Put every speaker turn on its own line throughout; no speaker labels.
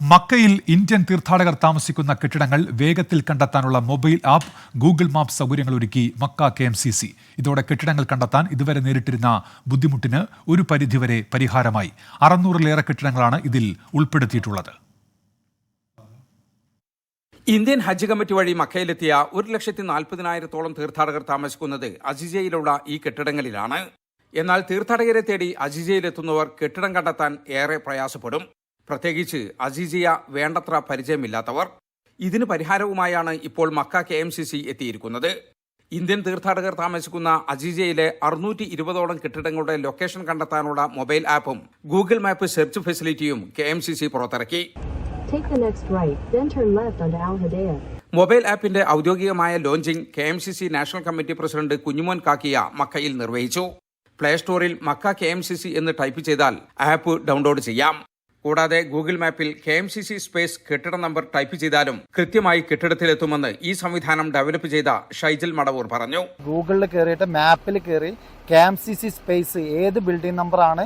മക്കയിൽ ഇന്ത്യൻ തീർത്ഥാടകർ താമസിക്കുന്ന കെട്ടിടങ്ങൾ വേഗത്തിൽ കണ്ടെത്താനുള്ള മൊബൈൽ ആപ്പ് ഗൂഗിൾ മാപ്പ് സൗകര്യങ്ങൾ ഒരുക്കി മക്ക KMCC. ഇതോടെ കെട്ടിടങ്ങൾ കണ്ടെത്താൻ ഇതുവരെ നേരിട്ടിരുന്ന ബുദ്ധിമുട്ടിന് ഒരു പരിധിവരെ പരിഹാരമായി. 600-ലേറെ കെട്ടിടങ്ങളാണ് ഇതിൽ ഉൾപ്പെടുത്തിയിട്ടുള്ളത്.
ഇന്ത്യൻ ഹജ്ജ് കമ്മിറ്റി വഴി മക്കയിലെത്തിയ 1,40,000-ഓളം തീർത്ഥാടകർ താമസിക്കുന്നത് അജിജയിലുള്ള ഈ കെട്ടിടങ്ങളിലാണ്. എന്നാൽ തീർത്ഥാടകരെ തേടി അജിജയിലെത്തുന്നവർ കെട്ടിടം കണ്ടെത്താൻ ഏറെ പ്രയാസപ്പെടും. പ്രത്യേകിച്ച് അസീസിയ വേണ്ടത്ര പരിചയമില്ലാത്തവർ. ഇതിന് പരിഹാരവുമായാണ് ഇപ്പോൾ മക്ക KMCC എത്തിയിരിക്കുന്നത്. ഇന്ത്യൻ തീർത്ഥാടകർ താമസിക്കുന്ന അസീസിയയിലെ 620ഓളം കെട്ടിടങ്ങളുടെ ലൊക്കേഷൻ കണ്ടെത്താനുള്ള മൊബൈൽ ആപ്പും ഗൂഗിൾ മാപ്പ് സെർച്ച് ഫെസിലിറ്റിയും KMCC പുറത്തിറക്കി. മൊബൈൽ ആപ്പിന്റെ ഔദ്യോഗികമായ launching KMCC national committee president Kunjumon Kakkiya മക്കയിൽ നിർവഹിച്ചു. പ്ലേ സ്റ്റോറിൽ മക്ക KMCC എന്ന് ടൈപ്പ് ചെയ്താൽ ആപ്പ് ഡൗൺലോഡ് ചെയ്യാം. കൂടാതെ ഗൂഗിൾ മാപ്പിൽ KMCC സ്പേസ് കെട്ടിട നമ്പർ ടൈപ്പ് ചെയ്താലും കൃത്യമായി കെട്ടിടത്തിലെത്തുമെന്ന് ഈ സംവിധാനം ഡെവലപ്പ് ചെയ്ത ഷൈജൽ മടവൂർ പറഞ്ഞു.
ഗൂഗിളിൽ കയറിയിട്ട് മാപ്പിൽ കയറി KMCC സ്പേസ് ഏത് ബിൽഡിംഗ് നമ്പറാണ്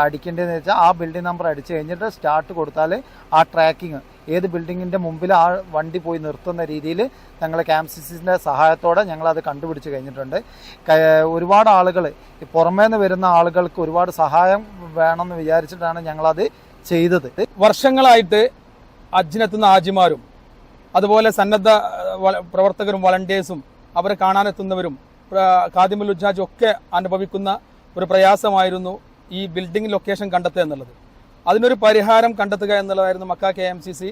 അടിക്കേണ്ടതെന്ന് വെച്ചാൽ ആ ബിൽഡിംഗ് നമ്പർ അടിച്ചു കഴിഞ്ഞിട്ട് സ്റ്റാർട്ട് കൊടുത്താൽ ആ ട്രാക്കിംഗ് ഏത് ബിൽഡിങ്ങിന്റെ മുമ്പിൽ ആ വണ്ടി പോയി നിർത്തുന്ന രീതിയിൽ ഞങ്ങൾ KMCCന്റെ സഹായത്തോടെ ഞങ്ങളത് കണ്ടുപിടിച്ച് കഴിഞ്ഞിട്ടുണ്ട്. ഒരുപാട് ആളുകൾ പുറമേ നിന്ന് വരുന്ന ആളുകൾക്ക് ഒരുപാട് സഹായം വേണമെന്ന് വിചാരിച്ചിട്ടാണ് ഞങ്ങളത് ചെയ്തത്.
വർഷങ്ങളായിട്ട് ഹജ്ജിനെത്തുന്ന ഹാജിമാരും അതുപോലെ സന്നദ്ധ പ്രവർത്തകരും വളണ്ടിയേഴ്സും അവരെ കാണാനെത്തുന്നവരും ഖാദിമുൽ ഹുജ്ജാജും ഒക്കെ അനുഭവിക്കുന്ന ഒരു പ്രയാസമായിരുന്നു ഈ ബിൽഡിംഗ് ലൊക്കേഷൻ കണ്ടെത്തുക എന്നുള്ളത്. അതിനൊരു പരിഹാരം കണ്ടെത്തുക എന്നുള്ളതായിരുന്നു മക്ക KMCC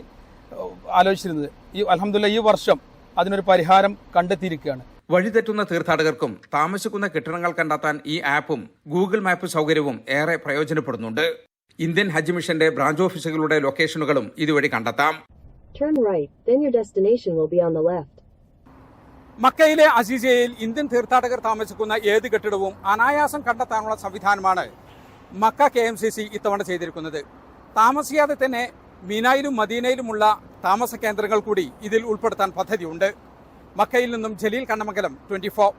ആലോചിച്ചിരുന്നത്. അൽഹംദുലില്ലാഹ് ഈ വർഷം അതിനൊരു പരിഹാരം കണ്ടെത്തിയിരിക്കുകയാണ്.
വഴിതെറ്റുന്ന തീർത്ഥാടകർക്കും താമസിക്കുന്ന കെട്ടിടങ്ങൾ കണ്ടെത്താൻ ഈ ആപ്പും ഗൂഗിൾ മാപ്പ് സൗകര്യവും ഏറെ പ്രയോജനപ്പെടുന്നുണ്ട്. ഇന്ത്യൻ ഹജ്ജ് മിഷന്റെ ബ്രാഞ്ച് ഓഫീസുകളുടെ ലൊക്കേഷനുകളും ഇതുവഴി കണ്ടെത്താം. മക്കയിലെ അസീസിയയിൽ ഇന്ത്യൻ തീർത്ഥാടകർ താമസിക്കുന്ന ഏത് കെട്ടിടവും അനായാസം കണ്ടെത്താനുള്ള സംവിധാനമാണ് മക്ക KMCC ഇത്തവണ ചെയ്തിരിക്കുന്നത്. താമസിയാതെ തന്നെ മിനായിലും മദീനയിലുമുള്ള താമസ കേന്ദ്രങ്ങൾ കൂടി ഇതിൽ ഉൾപ്പെടുത്താൻ പദ്ധതിയുണ്ട്. മക്കയിൽ നിന്നും ജലീൽ കണ്ണമംഗലം, 24.